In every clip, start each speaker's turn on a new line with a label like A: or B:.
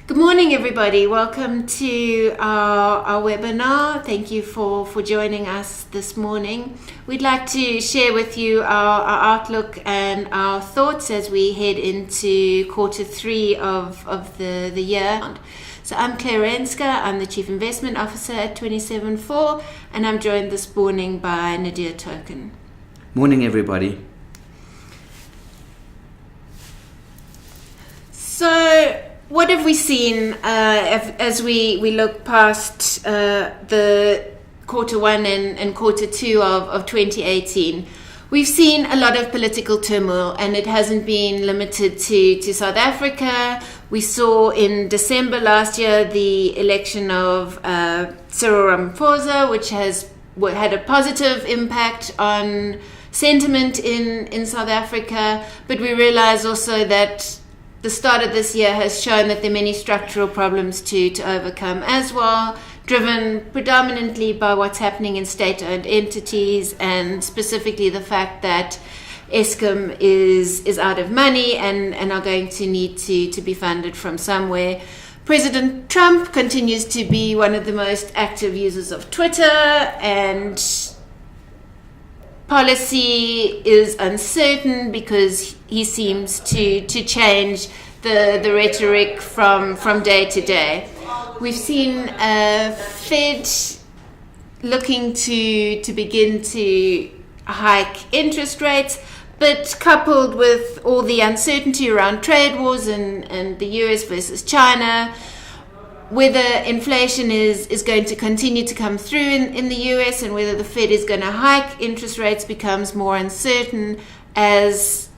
A: Good morning, everybody. Welcome to our webinar. Thank you for joining us this morning. We'd like to share with you our outlook and our thoughts as we head into quarter three of the year. So I'm Claire Renska, I'm the Chief Investment Officer at 27/4, and I'm joined this morning by Nadir Token.
B: Morning, everybody.
A: So, what have we seen as we look past the quarter one and quarter two of 2018? We've seen a lot of political turmoil, and it hasn't been limited to South Africa. We saw in December last year the election of Cyril Ramaphoria, which has had a positive impact on sentiment in South Africa, but we realize also that the start of this year has shown that there are many structural problems to overcome as well, driven predominantly by what's happening in state-owned entities, and specifically the fact that Eskom is out of money and are going to need to be funded from somewhere. President Trump continues to be one of the most active users of Twitter, and policy is uncertain because he seems to change the rhetoric from day to day. We've seen Fed looking to begin to hike interest rates, but coupled with all the uncertainty around trade wars and the US versus China, whether inflation is going to continue to come through in the US and whether the Fed is going to hike interest rates becomes more uncertain as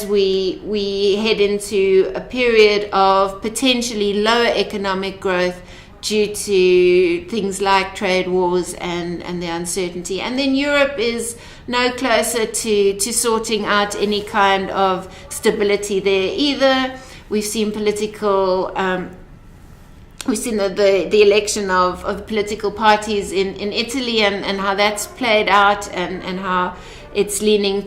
A: we head into a period of potentially lower economic growth due to things like trade wars and the uncertainty. And then Europe is no closer to sorting out any kind of stability there either. We've seen We've seen the election of political parties in Italy and how that's played out and how it's leaning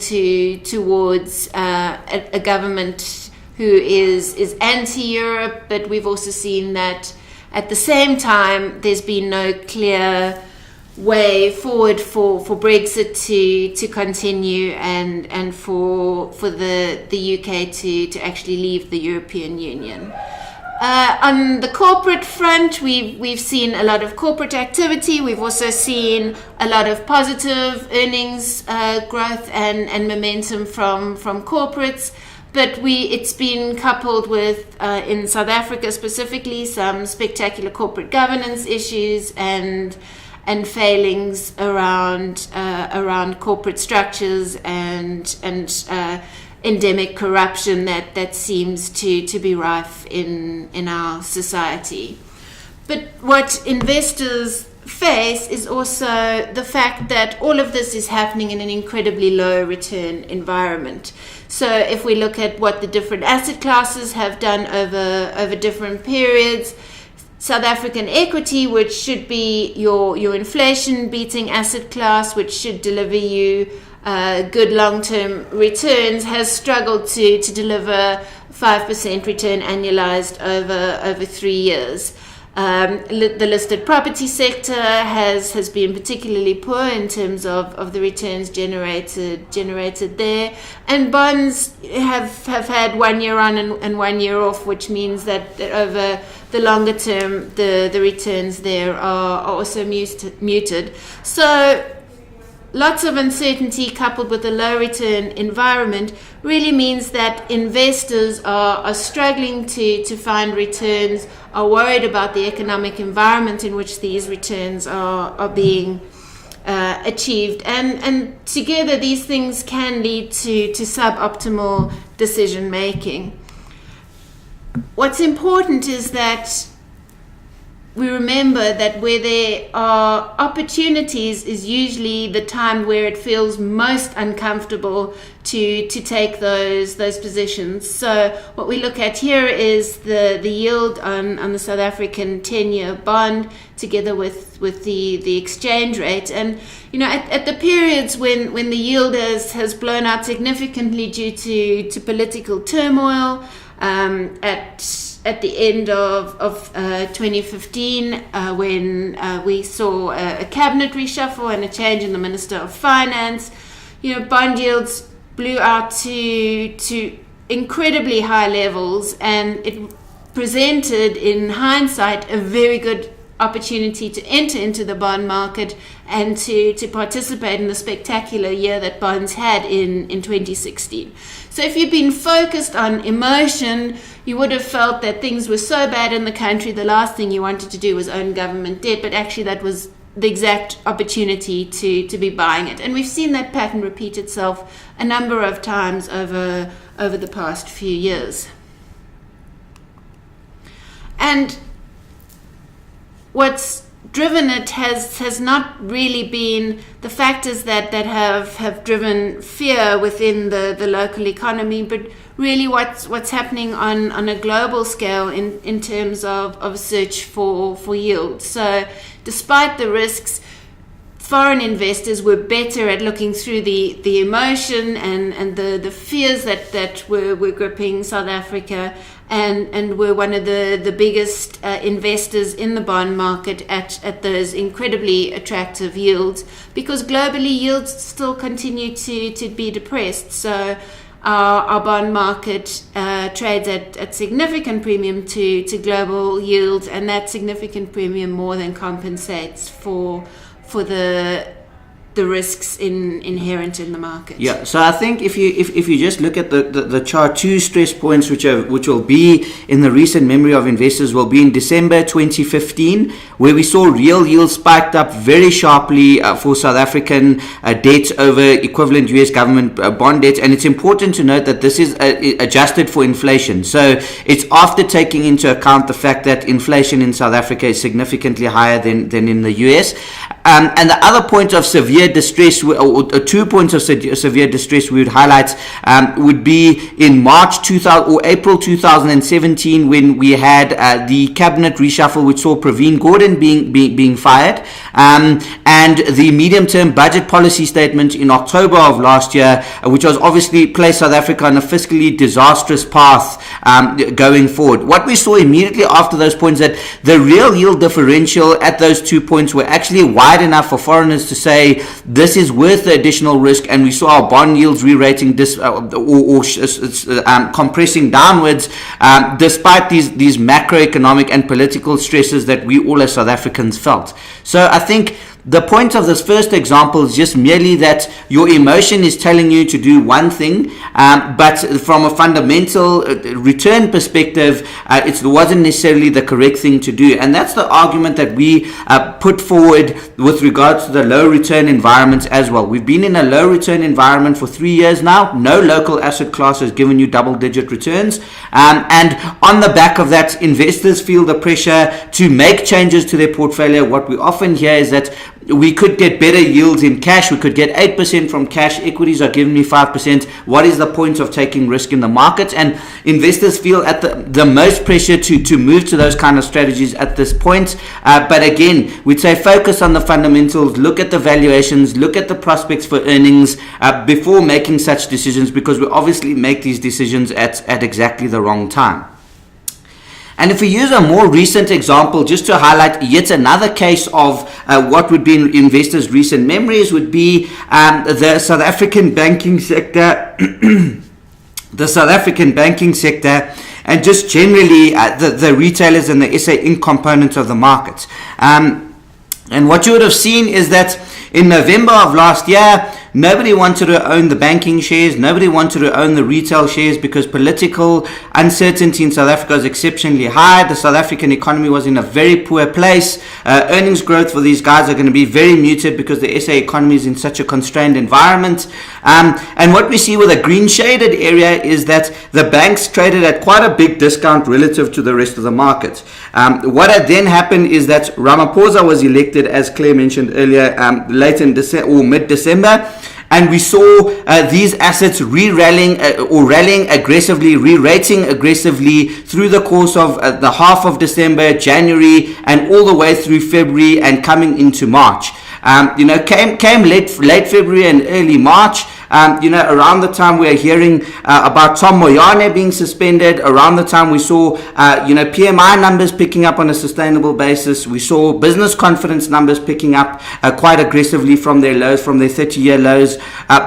A: towards a government who is anti-Europe, but we've also seen that at the same time there's been no clear way forward for Brexit to continue and for the UK to actually leave the European Union. On the corporate front, we've seen a lot of corporate activity. We've also seen a lot of positive earnings growth and momentum from corporates. But it's been coupled with, in South Africa specifically, some spectacular corporate governance issues and failings around corporate structures and endemic corruption that seems to be rife in our society. But what investors face is also the fact that all of this is happening in an incredibly low return environment. So if we look at what the different asset classes have done over different periods, South African equity, which should be your inflation beating asset class, which should deliver you good long-term returns, has struggled to deliver 5% return annualized over 3 years. The listed property sector has been particularly poor in terms of the returns generated there, and bonds have had 1 year on and 1 year off, which means that over the longer term the returns there are also muted. So lots of uncertainty coupled with a low return environment really means that investors are struggling to find returns, are worried about the economic environment in which these returns are being achieved. And together these things can lead to suboptimal decision making. What's important is that we remember that where there are opportunities is usually the time where it feels most uncomfortable to take those positions. So what we look at here is the yield on the South African 10-year bond together with the exchange rate. And at the periods when the yield has blown out significantly due to political turmoil, at at the end of 2015 when we saw a cabinet reshuffle and a change in the Minister of Finance. Bond yields blew out to incredibly high levels, and it presented, in hindsight, a very good opportunity to enter into the bond market and to participate in the spectacular year that bonds had in 2016. So if you've been focused on emotion, you would have felt that things were so bad in the country, the last thing you wanted to do was own government debt, but actually that was the exact opportunity to be buying it. And we've seen that pattern repeat itself a number of times over the past few years. And what's driven it has not really been the factors that have driven fear within the local economy, but really what's happening on a global scale in terms of search for yield. So despite the risks, foreign investors were better at looking through the emotion and the fears that were gripping South Africa, and were one of the biggest investors in the bond market at those incredibly attractive yields, because globally yields still continue to be depressed. So our bond market trades at significant premium to global yields, and that significant premium more than compensates for the risks inherent in the market.
B: Yeah, so I think if you just look at the chart, two stress points which will be in the recent memory of investors will be in December 2015, where we saw real yields spiked up very sharply for South African debt over equivalent US government bond debt. And it's important to note that this is adjusted for inflation. So it's after taking into account the fact that inflation in South Africa is significantly higher than in the US. And the other point of severe distress, or 2 points of severe distress we would highlight, would be in March 2000 or April 2017, when we had the cabinet reshuffle, which saw Praveen Gordhan being fired, and the medium-term budget policy statement in October of last year, which was obviously placed South Africa on a fiscally disastrous path going forward. What we saw immediately after those points, that the real yield differential at those 2 points were actually wide enough for foreigners to say this is worth the additional risk, and we saw our bond yields re-rating compressing downwards, despite these macroeconomic and political stresses that we all as South Africans felt. So I think the point of this first example is just merely that your emotion is telling you to do one thing, but from a fundamental return perspective, it wasn't necessarily the correct thing to do. And that's the argument that we put forward with regards to the low return environments as well. We've been in a low return environment for 3 years now. No local asset class has given you double-digit returns. And on the back of that, investors feel the pressure to make changes to their portfolio. What we often hear is that we could get better yields in cash. We could get 8% from cash. Equities are giving me 5%. What is the point of taking risk in the markets? And investors feel at the most pressure to move to those kind of strategies at this point. But again, we'd say focus on the fundamentals, look at the valuations, look at the prospects for earnings before making such decisions, because we obviously make these decisions at exactly the wrong time. And if we use a more recent example, just to highlight yet another case of what would be in investors' recent memories, would be the South African banking sector, the South African banking sector, and just generally the retailers and the SA Inc. components of the market. And what you would have seen is that in November of last year, nobody wanted to own the banking shares. Nobody wanted to own the retail shares because political uncertainty in South Africa is exceptionally high. The South African economy was in a very poor place. Earnings growth for these guys are going to be very muted because the SA economy is in such a constrained environment. And what we see with a green shaded area is that the banks traded at quite a big discount relative to the rest of the market. What had then happened is that Ramaphoria was elected, as Claire mentioned earlier, late in December or mid-December. And we saw these assets rallying aggressively, re-rating aggressively through the course of the half of December, January, and all the way through February and coming into March. Came late February and early March. Around the time we are hearing about Tom Moyane being suspended, around the time we saw, PMI numbers picking up on a sustainable basis. We saw business confidence numbers picking up quite aggressively from their lows, from their 30-year lows.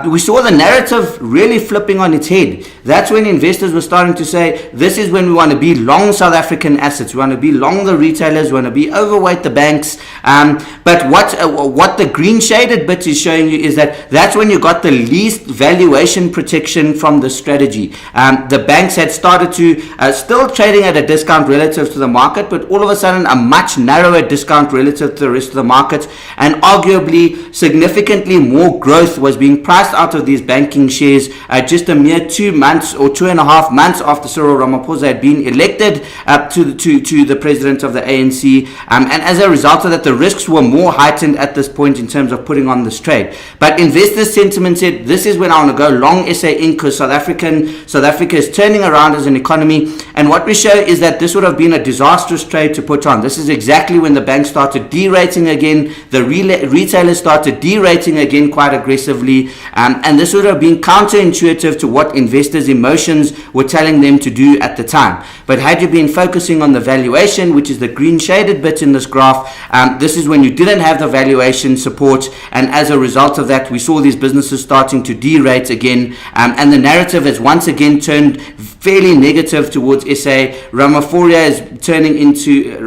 B: We saw the narrative really flipping on its head. That's when investors were starting to say, this is when we want to be long South African assets. We want to be long the retailers. We want to be overweight the banks. But what the green shaded bit is showing you is that that's when you got the least valuation protection from the strategy. The banks had started to still trading at a discount relative to the market, but all of a sudden a much narrower discount relative to the rest of the market, and arguably significantly more growth was being priced out of these banking shares just a mere 2 months or 2.5 months after Cyril Ramaphosa had been elected to the president of the ANC, and as a result of that, the risks were more heightened at this point in terms of putting on this trade. But investors' sentiment said, this is when I want to go long SA Inc. because South Africa is turning around as an economy, and what we show is that this would have been a disastrous trade to put on. This is exactly when the banks started derating again, the retailers started derating again quite aggressively, and this would have been counterintuitive to what investors' emotions were telling them to do at the time. But had you been focusing on the valuation, which is the green shaded bit in this graph, this is when you didn't have the valuation support, and as a result of that, we saw these businesses starting to derate again, and the narrative has once again turned fairly negative towards SA. Ramaphoria is turning into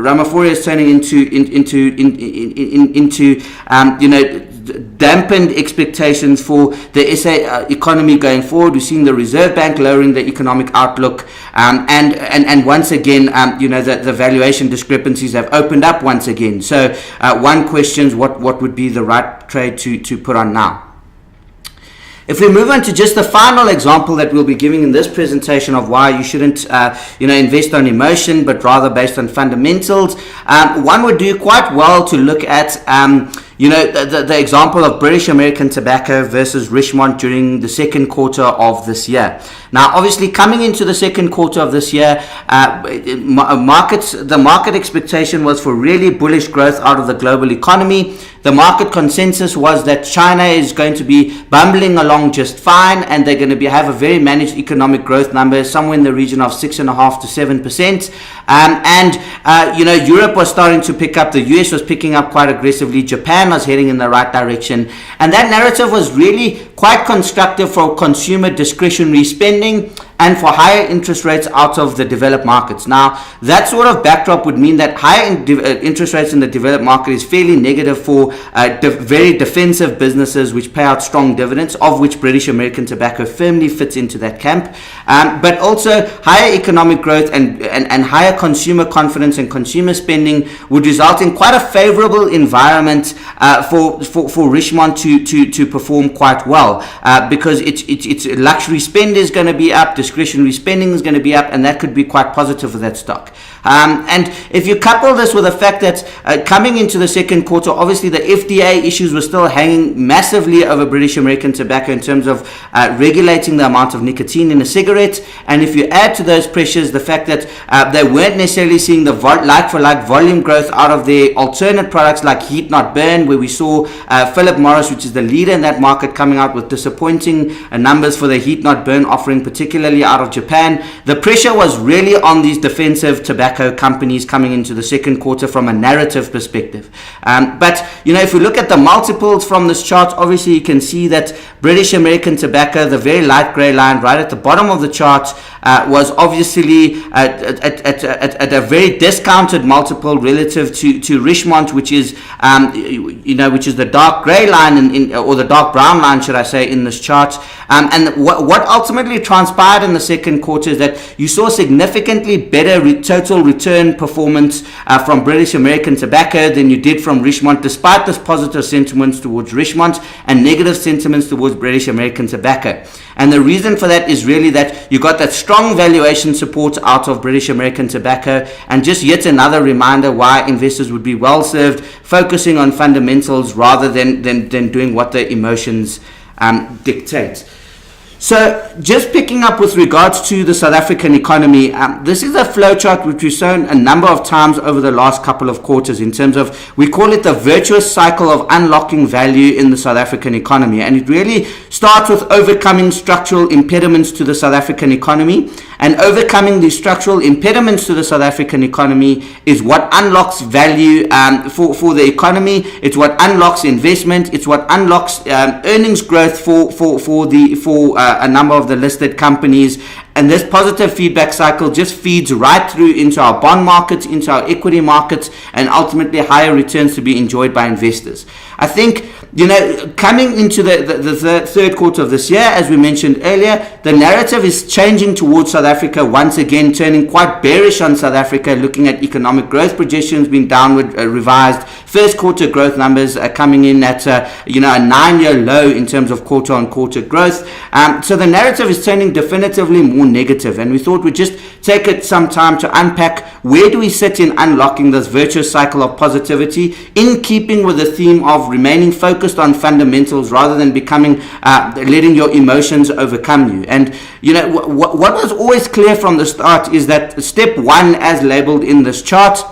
B: dampened expectations for the SA economy going forward. We've seen the Reserve Bank lowering the economic outlook, and once again, the valuation discrepancies have opened up once again. So one questions what would be the right trade to put on now. If we move on to just the final example that we'll be giving in this presentation of why you shouldn't, invest on emotion, but rather based on fundamentals, one would do quite well to look at, the example of British American Tobacco versus Richemont during the second quarter of this year. Now, obviously, coming into the second quarter of this year, the market expectation was for really bullish growth out of the global economy. The market consensus was that China is going to be bumbling along just fine, and they're going to have a very managed economic growth number somewhere in the region of 6.5% to 7%. Europe was starting to pick up. The US was picking up quite aggressively. Japan was heading in the right direction, and that narrative was really quite constructive for consumer discretionary spending and for higher interest rates out of the developed markets. Now, that sort of backdrop would mean that higher interest rates in the developed market is fairly negative for very defensive businesses which pay out strong dividends, of which British American Tobacco firmly fits into that camp. But also, higher economic growth and higher consumer confidence and consumer spending would result in quite a favorable environment for Richemont to perform quite well, because its luxury spend is going to be up, discretionary spending is going to be up, and that could be quite positive for that stock. And if you couple this with the fact that coming into the second quarter, obviously the FDA issues were still hanging massively over British American Tobacco in terms of regulating the amount of nicotine in a cigarette, and if you add to those pressures the fact that they weren't necessarily seeing the like-for-like volume growth out of their alternate products like Heat Not Burn, where we saw Philip Morris, which is the leader in that market, coming out with disappointing numbers for the Heat Not Burn offering, particularly out of Japan. The pressure was really on these defensive tobacco companies coming into the second quarter from a narrative perspective. But if we look at the multiples from this chart, obviously you can see that British American Tobacco, the very light grey line right at the bottom of the chart, was obviously at a very discounted multiple relative to Richemont, which is the dark grey line or the dark brown line, should I say, in this chart. And what ultimately transpired in the second quarter is that you saw significantly better total return performance from British American Tobacco than you did from Richemont, despite this positive sentiments towards Richemont and negative sentiments towards British American Tobacco. And the reason for that is really that you got that strong valuation support out of British American Tobacco, and just yet another reminder why investors would be well served focusing on fundamentals rather than doing what the emotions dictate. So just picking up with regards to the South African economy, this is a flowchart which we've shown a number of times over the last couple of quarters in terms of, we call it the virtuous cycle of unlocking value in the South African economy. And it really starts with overcoming structural impediments to the South African economy. And overcoming these structural impediments to the South African economy is what unlocks value for the economy. It's what unlocks investment. It's what unlocks earnings growth for a number of the listed companies. And this positive feedback cycle just feeds right through into our bond markets, into our equity markets, and ultimately higher returns to be enjoyed by investors. I think, coming into the third quarter of this year, as we mentioned earlier, the narrative is changing towards South Africa once again, turning quite bearish on South Africa, looking at economic growth projections being downward revised. First quarter growth numbers are coming in at a 9-year low in terms of quarter-on-quarter growth. So the narrative is turning definitively more negative, and we thought we'd just take it some time to unpack where do we sit in unlocking this virtuous cycle of positivity, in keeping with the theme of remaining focused on fundamentals rather than letting your emotions overcome you. And what was always clear from the start is that step one, as labeled in this chart,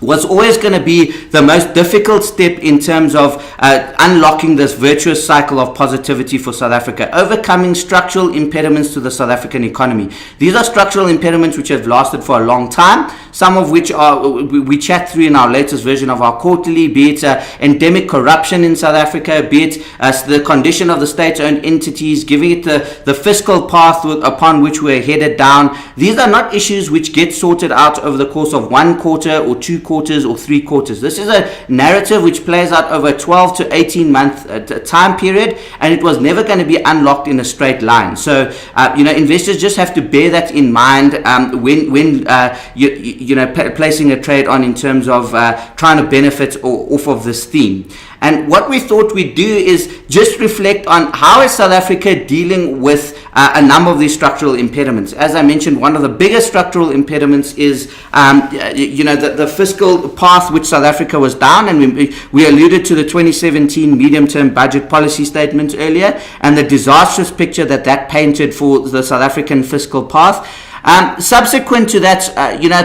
B: was always going to be the most difficult step in terms of unlocking this virtuous cycle of positivity for South Africa, overcoming structural impediments to the South African economy. These are structural impediments which have lasted for a long time, some of which we chat through in our latest version of our quarterly, be it endemic corruption in South Africa, be it the condition of the state-owned entities, giving it the fiscal path upon which we're headed down. These are not issues which get sorted out over the course of 1 quarter or 2 quarters or 3 quarters. This is a narrative which plays out over a 12 to 18 month time period, and it was never going to be unlocked in a straight line. So investors just have to bear that in mind when placing a trade on, in terms of trying to benefit off of this theme. And what we thought we'd do is just reflect on how is South Africa dealing with a number of these structural impediments. As I mentioned, one of the biggest structural impediments is the fiscal path which South Africa was down, and we alluded to the 2017 medium-term budget policy statement earlier, and the disastrous picture that painted for the South African fiscal path. Subsequent to that,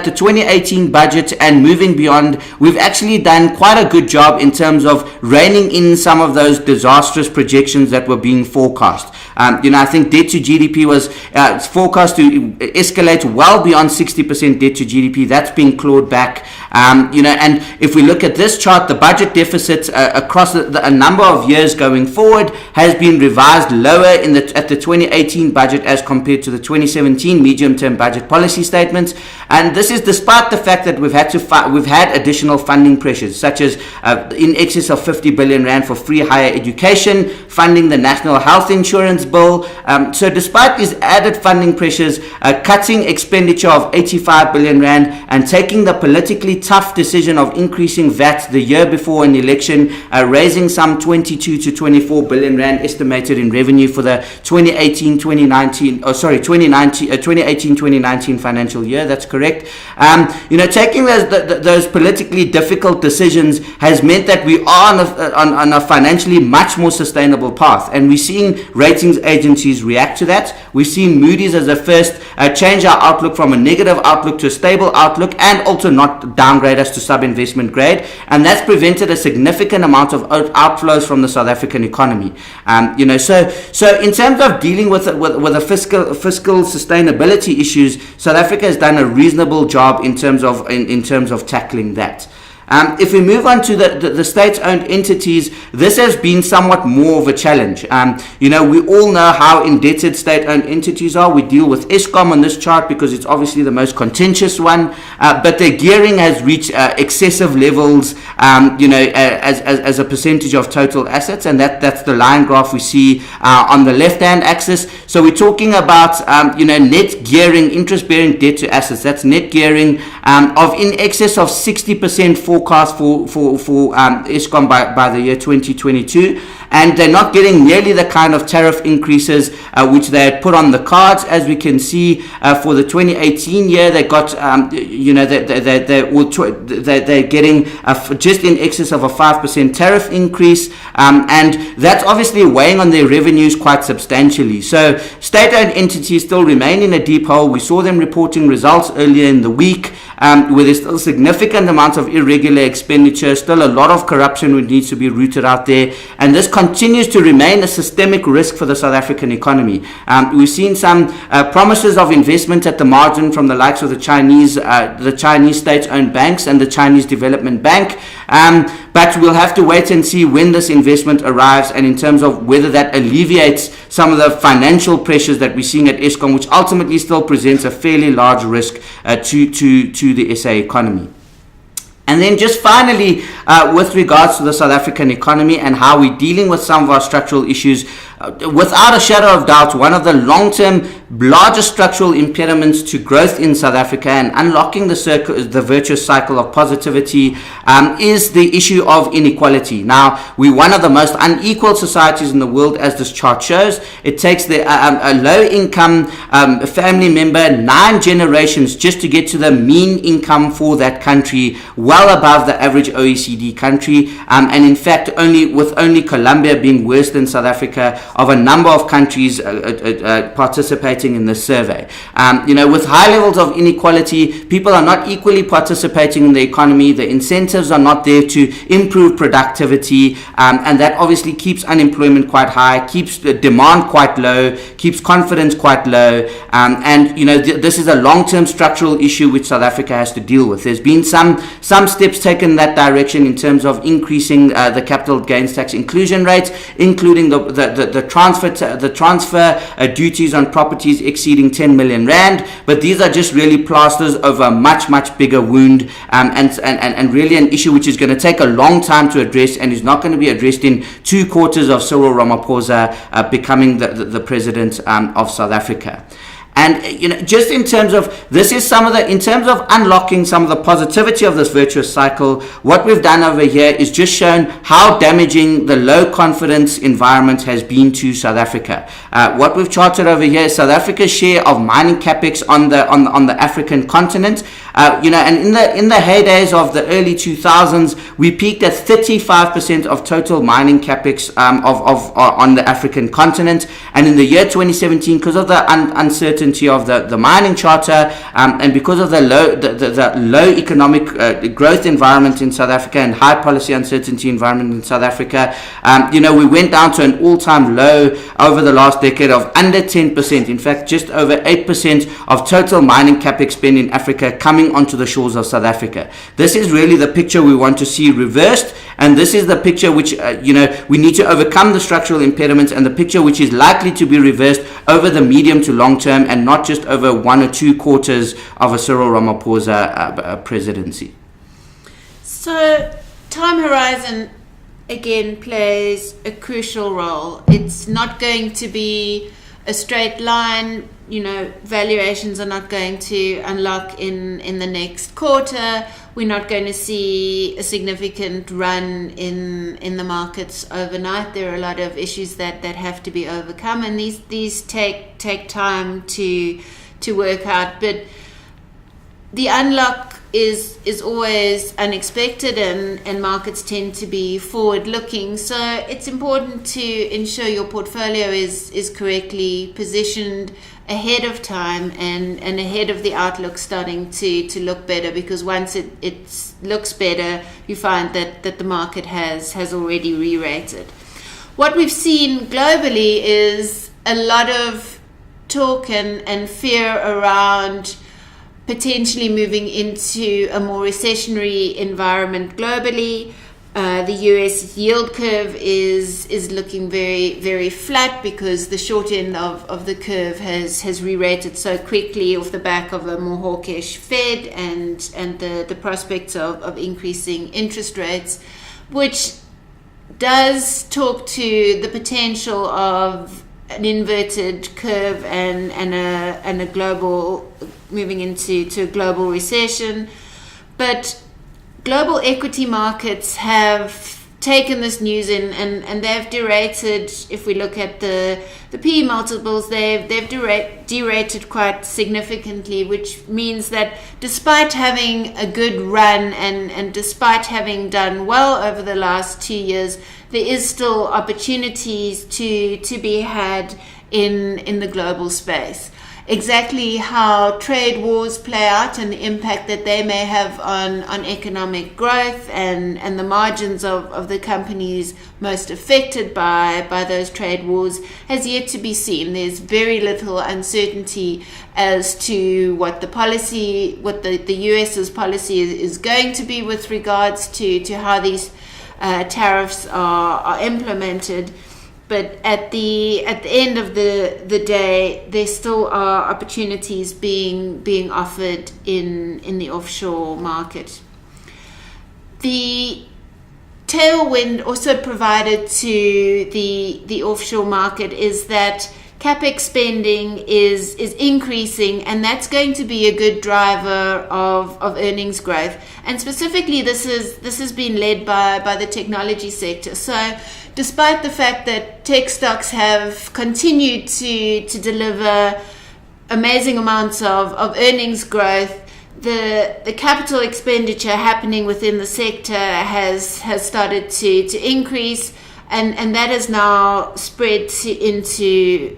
B: the 2018 budget and moving beyond, we've actually done quite a good job in terms of reining in some of those disastrous projections that were being forecast. I think debt to GDP was forecast to escalate well beyond 60% debt to GDP. That's being clawed back. And if we look at this chart, the budget deficit across a number of years going forward has been revised lower at the 2018 budget as compared to the 2017 medium-term budget policy statements. And this is despite the fact that we've had additional funding pressures, such as in excess of 50 billion rand for free higher education, funding the national health insurance bill. So despite these added funding pressures, cutting expenditure of 85 billion rand and taking the politically tough decision of increasing VAT the year before an election, raising some 22 to 24 billion rand estimated in revenue for the 2018-2019 financial year. That's correct. Taking those politically difficult decisions has meant that we are on a financially much more sustainable path, and we're seeing ratings agencies react to that. We've seen Moody's as a first change our outlook from a negative outlook to a stable outlook, and also not downgrade us to sub-investment grade, and that's prevented a significant amount of outflows from the South African economy. So in terms of dealing with the fiscal sustainability issues, South Africa has done a reasonable job in terms of tackling that. If we move on to the state-owned entities, this has been somewhat more of a challenge. We all know how indebted state-owned entities are. We deal with Eskom on this chart because it's obviously the most contentious one, but their gearing has reached excessive levels, as a percentage of total assets, and that's the line graph we see on the left-hand axis. So we're talking about net gearing, interest-bearing debt to assets. That's net gearing of in excess of 60% forecast for Eskom by the year 2022. and they're not getting nearly the kind of tariff increases which they had put on the cards. As we can see, for the 2018 year, they got, they're getting just in excess of a 5% tariff increase, and that's obviously weighing on their revenues quite substantially. So state-owned entities still remain in a deep hole. We saw them reporting results earlier in the week, where there's still significant amounts of irregular expenditure, still a lot of corruption which needs to be rooted out there, and this continues to remain a systemic risk for the South African economy. We've seen some promises of investment at the margin from the likes of the Chinese state-owned banks and the Chinese Development Bank, but we'll have to wait and see when this investment arrives, and in terms of whether that alleviates some of the financial pressures that we're seeing at Eskom, which ultimately still presents a fairly large risk to the SA economy. And then just finally, with regards to the South African economy and how we're dealing with some of our structural issues, without a shadow of doubt, one of the long-term largest structural impediments to growth in South Africa and unlocking the virtuous cycle of positivity is the issue of inequality. Now, we're one of the most unequal societies in the world, as this chart shows. It takes a low-income family member 9 generations just to get to the mean income for that country, well above the average OECD country, and in fact, only Colombia being worse than South Africa of a number of countries participating in this survey. With high levels of inequality, people are not equally participating in the economy. The incentives are not there to improve productivity, and that obviously keeps unemployment quite high, keeps the demand quite low, keeps confidence quite low, this is a long-term structural issue which South Africa has to deal with. There's been some steps taken in that direction in terms of increasing the capital gains tax inclusion rate, including the transfer duties on properties exceeding 10 million rand, but these are just really plasters over a much bigger wound, and really an issue which is going to take a long time to address and is not going to be addressed in 2 quarters of Cyril Ramaphosa becoming the president of South Africa. And just in terms of in terms of unlocking some of the positivity of this virtuous cycle, what we've done over here is just shown how damaging the low confidence environment has been to South Africa. What we've charted over here is South Africa's share of mining capex on the African continent. And in the heydays of the early 2000s, we peaked at 35% of total mining capex on the African continent. And in the year 2017, because of the uncertainty of the mining charter, and because of the low economic growth environment in South Africa and high policy uncertainty environment in South Africa, we went down to an all-time low over the last decade of under 10%. In fact, just over 8% of total mining capex spend in Africa coming onto the shores of South Africa. This is really the picture we want to see reversed, and this is the picture which we need to overcome the structural impediments, and the picture which is likely to be reversed over the medium to long term, and not just over 1 or 2 quarters of a Cyril Ramaphosa presidency.
A: So time horizon again plays a crucial role. It's not going to be a straight line. Valuations are not going to unlock in the next quarter. We're not going to see a significant run in the markets overnight. There are a lot of issues that have to be overcome, and these take time to work out. But the unlock is always unexpected, and markets tend to be forward looking. So it's important to ensure your portfolio is correctly positioned ahead of time and ahead of the outlook starting to look better, because once it looks better, you find that the market has already re-rated. What we've seen globally is a lot of talk and fear around potentially moving into a more recessionary environment globally. The US yield curve is looking very, very flat because the short end of the curve has re-rated so quickly off the back of a more hawkish Fed and the prospects of increasing interest rates, which does talk to the potential of an inverted curve and a global moving into a global recession. But global equity markets have taken this news in, and they've derated. If we look at the PE multiples, they've derated quite significantly, which means that despite having a good run and despite having done well over the last 2 years, there is still opportunities to be had in the global space. Exactly how trade wars play out and the impact that they may have on economic growth and the margins of the companies most affected by those trade wars has yet to be seen. There's very little uncertainty as to what the US's policy is going to be with regards to how these tariffs are implemented. But at the end of the day, there still are opportunities being offered in the offshore market. The tailwind also provided to the offshore market is that CapEx spending is increasing, and that's going to be a good driver of earnings growth. And specifically, this has been led by the technology sector. So despite the fact that tech stocks have continued to deliver amazing amounts of earnings growth, the capital expenditure happening within the sector has started to increase, and that has now spread into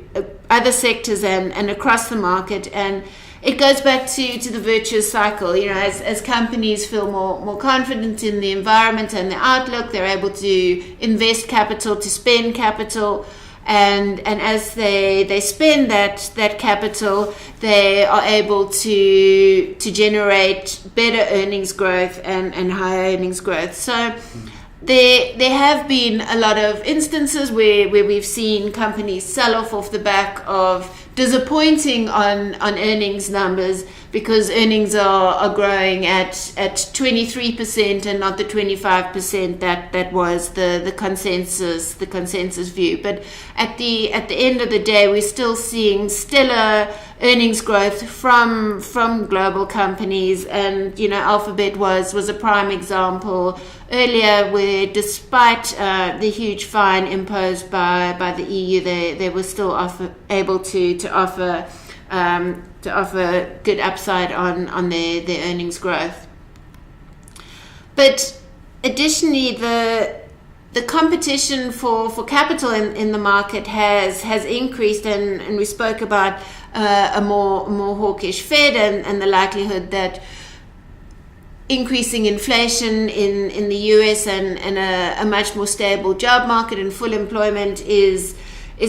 A: other sectors and across the market. And it goes back to the virtuous cycle. You know, as companies feel more confident in the environment and the outlook, they're able to invest capital, to spend capital, and as they spend that capital, they are able to generate better earnings growth and higher earnings growth. So there have been a lot of instances where we've seen companies sell off the back of disappointing on earnings numbers, because earnings are growing at 23% and not the 25% that was the consensus view. But at the end of the day, we're still seeing stellar earnings growth from global companies, and you know, Alphabet was a prime example earlier, where despite the huge fine imposed by the EU, they were still able to offer good upside on their earnings growth. But additionally, the competition for capital in the market has increased, and we spoke about a more hawkish Fed and the likelihood that increasing inflation in the US and a much more stable job market and full employment is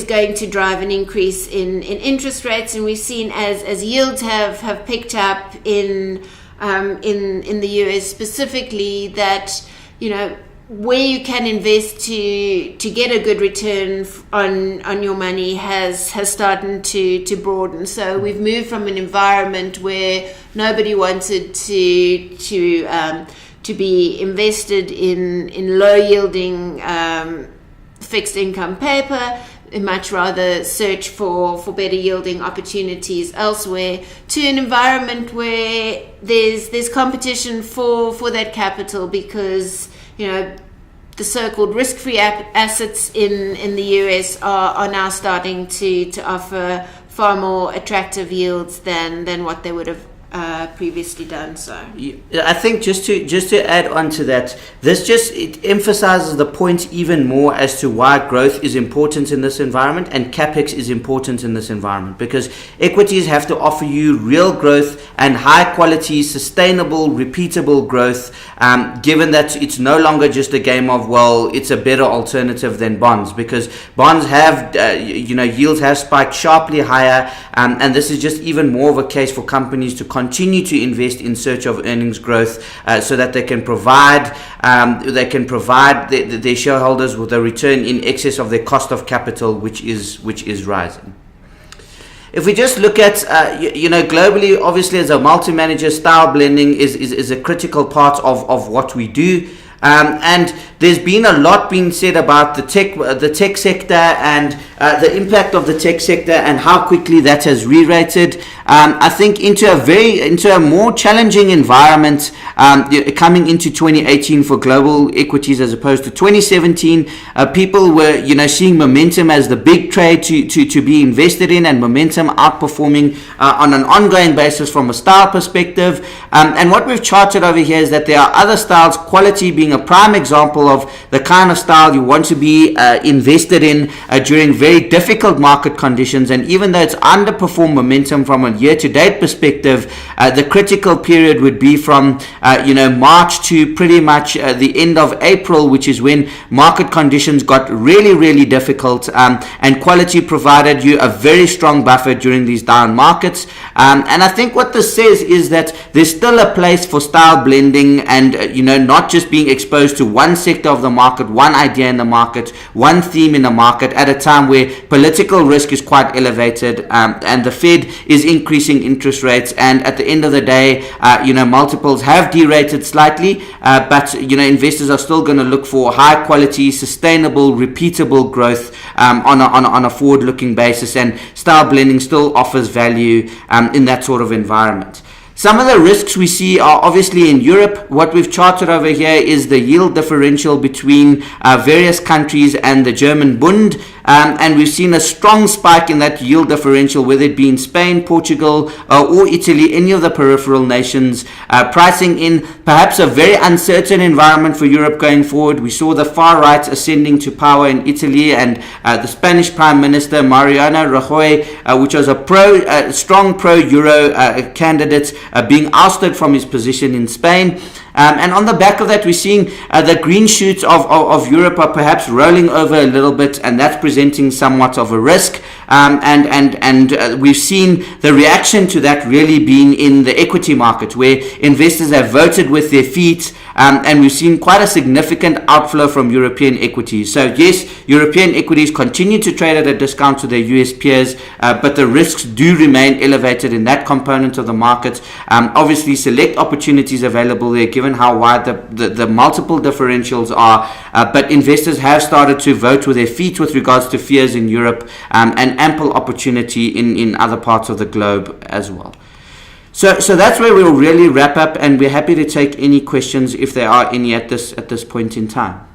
A: going to drive an increase in interest rates. And we've seen as yields have picked up in the US specifically, that you know, where you can invest to get a good return on your money has started to broaden. So we've moved from an environment where nobody wanted to be invested in low yielding fixed income paper. They much rather search for better yielding opportunities elsewhere, to an environment where there's competition for that capital, because you know, the so-called risk-free assets in the US are now starting to offer far more attractive yields than what they would have previously done. So
B: I think just to add on to that, it emphasizes the point even more as to why growth is important in this environment and capex is important in this environment, because equities have to offer you real growth and high quality, sustainable, repeatable growth, given that it's no longer just a game of, well, it's a better alternative than bonds, because bonds have yields have spiked sharply higher, and this is just even more of a case for companies to continue to invest in search of earnings growth, so that they can provide their shareholders with a return in excess of their cost of capital, which is rising. If we just look at globally, obviously as a multi-manager, style blending is a critical part of what we do. And there's been a lot being said about the tech sector and the impact of the tech sector and how quickly that has re-rated. I think into a more challenging environment coming into 2018 for global equities as opposed to 2017. People were seeing momentum as the big trade to be invested in, and momentum outperforming on an ongoing basis from a style perspective. And what we've charted over here is that there are other styles, quality being a prime example of the kind of style you want to be invested in during very difficult market conditions. And even though it's underperformed momentum from a year-to-date perspective, the critical period would be from March to pretty much the end of April, which is when market conditions got really, really difficult, and quality provided you a very strong buffer during these down markets. And I think what this says is that there's still a place for style blending and not just being exposed to one sector of the market, one idea in the market, one theme in the market at a time where political risk is quite elevated, and the Fed is increasing interest rates, and at the end of the day multiples have derated slightly, but investors are still going to look for high quality, sustainable, repeatable growth on a forward-looking basis, and style blending still offers value in that sort of environment. Some of the risks we see are obviously in Europe. What we've charted over here is the yield differential between various countries and the German Bund. And we've seen a strong spike in that yield differential, whether it be in Spain, Portugal, or Italy, any of the peripheral nations, pricing in perhaps a very uncertain environment for Europe going forward. We saw the far right ascending to power in Italy, and the Spanish Prime Minister Mariano Rajoy, which was a strong pro-Euro candidate, being ousted from his position in Spain. And on the back of that, we're seeing the green shoots of Europe are perhaps rolling over a little bit, and that's presenting somewhat of a risk. And we've seen the reaction to that really being in the equity market, where investors have voted with their feet, and we've seen quite a significant outflow from European equities. So yes, European equities continue to trade at a discount to their US peers, but the risks do remain elevated in that component of the market. Obviously, select opportunities available there, given how wide the multiple differentials are, but investors have started to vote with their feet with regards to fears in Europe, and ample opportunity in other parts of the globe as well. So that's where we'll really wrap up, and we're happy to take any questions if there are any at this point in time.